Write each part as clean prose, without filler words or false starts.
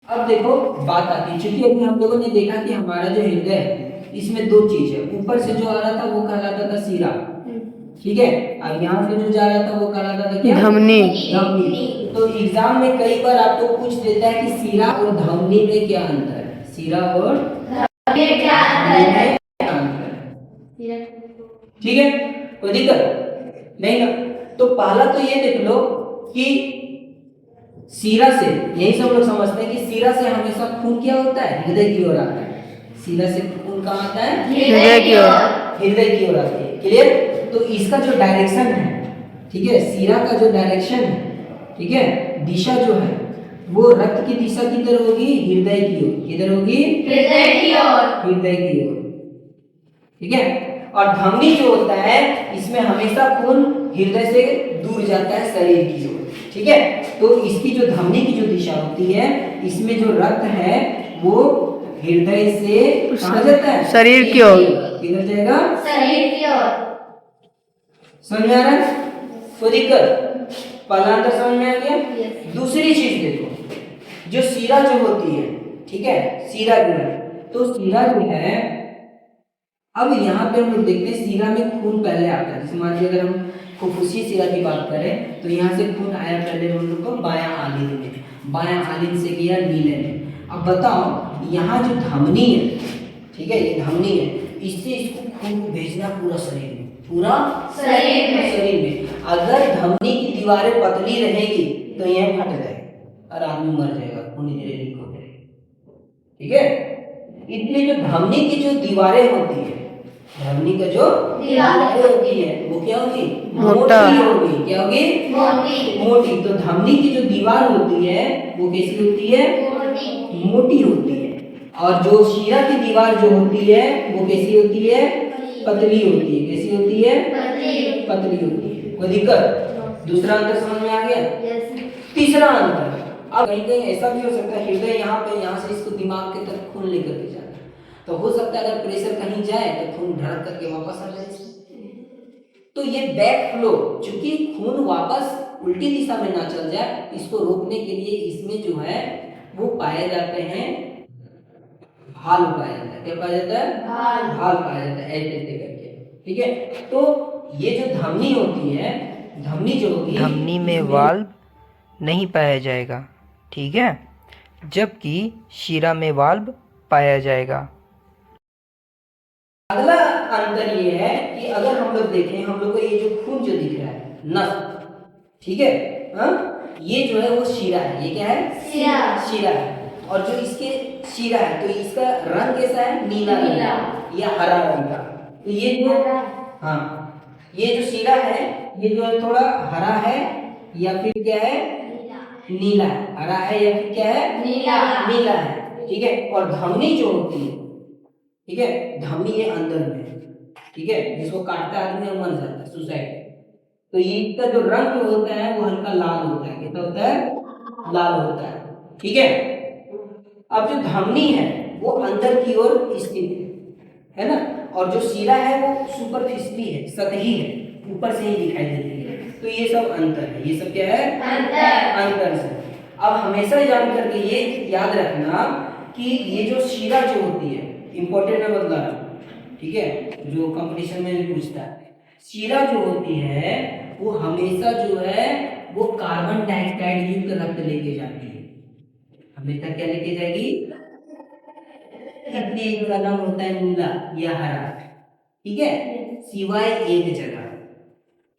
अब देखो बात आती है, चूंकि अभी हम लोगों ने देखा कि हमारा जो हृदय है इसमें दो चीज है, ऊपर से जो आ रहा था वो कहलाता था सीरा, ठीक है, अब यहाँ से जो जा रहा था वो कहलाता था क्या, धमनी। धमनी। तो एग्जाम में कई बार आपको पूछ देता है कि सीरा और धमनी में क्या अंतर है, सीरा और धमनी में क्या अंतर है, ठीक है, कोई दिक्कत नहीं ना। तो पहला तो ये देख लो कि सीरा से, यही सब लोग समझते हैं कि सीरा से हमेशा खून क्या होता है, हृदय की ओर आता है, सीरा से खून कहाँ आता है, हृदय की ओर, हृदय की ओर आती है, क्लियर। तो इसका जो डायरेक्शन है, ठीक है, सीरा का जो डायरेक्शन है, ठीक है, दिशा जो है वो रक्त की दिशा किधर होगी, हृदय की ओर, किधर होगी, हृदय की ओर, हृदय की ओर, ठीक है। और धमनी जो होता है इसमें हमेशा खून हृदय से दूर जाता है शरीर की ओर, ठीक है। तो इसकी जो धमनी की जो दिशा होती है इसमें जो रक्त है वो हृदय से कहाँ जाता है, शरीर की ओर, किधर जाएगा, शरीर की ओर। समझ में आ रहा है, कोई दिक्कत, पहला अंतर समझ में आ गया। दूसरी चीज देखो, जो सीरा जो होती है, ठीक है, सीरा जो है, तो सीरा जो है, अब यहाँ पे हम लोग देखते हैं सीरा में खून पहले आता है, जैसे मान लीजिए अगर हम फुफ्फुसी सीरा की बात करें तो यहाँ से खून आया पहले हम लोग को बायां आलिंद में, बायां आलिंद से गया नीले में। अब बताओ यहाँ जो धमनी है, ठीक है, ये धमनी है, इससे इसको खून भेजना पूरा शरीर में, पूरा शरीर में, शरीर में। अगर धमनी की दीवारें पतली रहेगी तो यह फट जाएगा और आदमी मर जाएगा, खून धीरे लीक हो जाएगा, ठीक है। इसलिए जो धमनी की जो दीवारें होती है, धमनी का जो दीवारें होती है वो क्या होगी, मोटी होगी, क्या होगी, मोटी, मोटी। तो धमनी की जो दीवार होती है वो कैसी होती है, मोटी, मोटी होती है। और जो शीरा की दीवार जो होती है वो कैसी होती है, पतली होती है, कैसी होती है, पतली, पतली होती है, कोई दिक्कत। दूसरा अंतर समझ में आ गया। तीसरा अंतर, अब कहीं कहीं ऐसा भी हो सकता है हृदय यहाँ पे, यहाँ से इसको दिमाग की तरफ खून लेकर के जाता है, तो हो सकता है अगर प्रेशर कहीं जाए तो खून धड़क करके वापस आ जाए। तो ये बैक फ्लो, चूंकि खून वापस उल्टी दिशा में ना चल जाए, इसको रोकने के लिए इसमें जो है वो पाए जाते हैं, भाल पाया जाता है, क्या पाया जाता है, भाल पाया जाता है, ऐसे करके, ठीक है। तो ये जो धमनी होती है, धमनी जो होगी, धमनी में वाल्व नहीं पाया जाएगा, ठीक है, जबकि शीरा में वाल्व पाया जाएगा। अगला अंतर ये है कि अगर हम लोग देखें, हम लोग को ये जो खून जो दिख रहा है नस, ठीक है, हाँ, ये जो है वो शीरा है, ये क्या है, शीरा, शीरा है। और जो इसके शीरा है तो इसका रंग कैसा है, नीला रंग या हरा रंग का। तो ये जो, हाँ, ये जो शीरा है ये जो है थोड़ा हरा है या फिर क्या है, नीला है, हरा है या फिर क्या है, नीला, नीला है, ठीक है। और धमनी जो होती है, ठीक है, धमनी ये अंदर में है, ठीक है, जिसको काटता आदमी मर जाता है, सुसाइड। तो ये इसका जो रंग जो होता है वो हल्का लाल होता है, कैसा होता है, लाल होता है, ठीक है। अब जो धमनी है वो अंदर की ओर स्थित है ना, और जो शीरा है वो सुपरफिशियली है, सतही है, ऊपर से ही दिखाई देती है। तो ये सब अंतर है, ये सब क्या है, अंतर, अंतर से। अब हमेशा जान करके ये याद रखना कि ये जो शीरा जो होती है, इंपॉर्टेंट है बदला, ठीक है, जो कंपटीशन में भी पूछता है, शीरा जो होती है वो हमेशा जो है वो कार्बन डाइऑक्साइड युक्त रक्त लेके जाती है, हमेशा क्या लेके जाएगी, इसलिए इसका रंग होता है नीला या हरा, ठीक है, सिवाय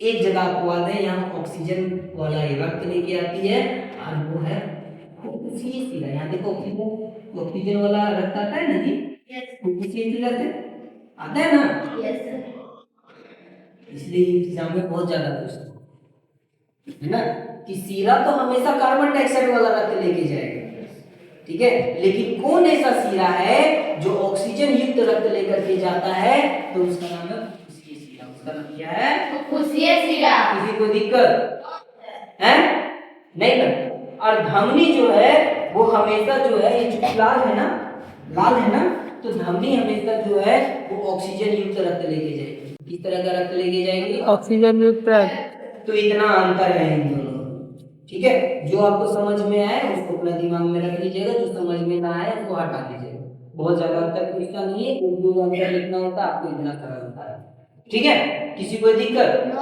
एक जगह आपको याद है, यहाँ ऑक्सीजन वाला रक्त लेके आती है और वो है फुफ्फुसी शीरा। यहाँ देखो ऑक्सीजन वाला रक्त आता है ना जी, फुफ्फुसी शीरा से आता है ना, इसलिए एग्जाम में बहुत ज्यादा पूछते है ना कि शीरा तो हमेशा कार्बन डाइऑक्साइड वाला रक्त लेके जाएगा, ठीक है, लेकिन कौन ऐसा शीरा है जो ऑक्सीजन युक्त रक्त लेकर के जाता है, तो उसका नाम है फुफ्फुसी शीरा। उसका नाम क्या है, फुफ्फुसी शीरा। किसी को दिक्कत है नहीं ना। और धमनी जो है वो हमेशा जो है, ये जो लाल है ना, लाल है ना, तो धमनी हमेशा जो है वो ऑक्सीजन युक्त रक्त लेके जाएगी। किस तरह का रक्त लेके जाएगी, ऑक्सीजन युक्त रक्त। तो इतना अंतर है इन दोनों, ठीक है, जो आपको समझ में आए उसको अपना दिमाग में रख लीजिएगा, जो समझ में ना आए उसको हटा दीजिएगा। बहुत ज्यादा अंतर पूछता नहीं है, एक दो अंतर लिखना होता है, आपको इतना सरल होता है। ठीक है, किसी को दिक्कत? नो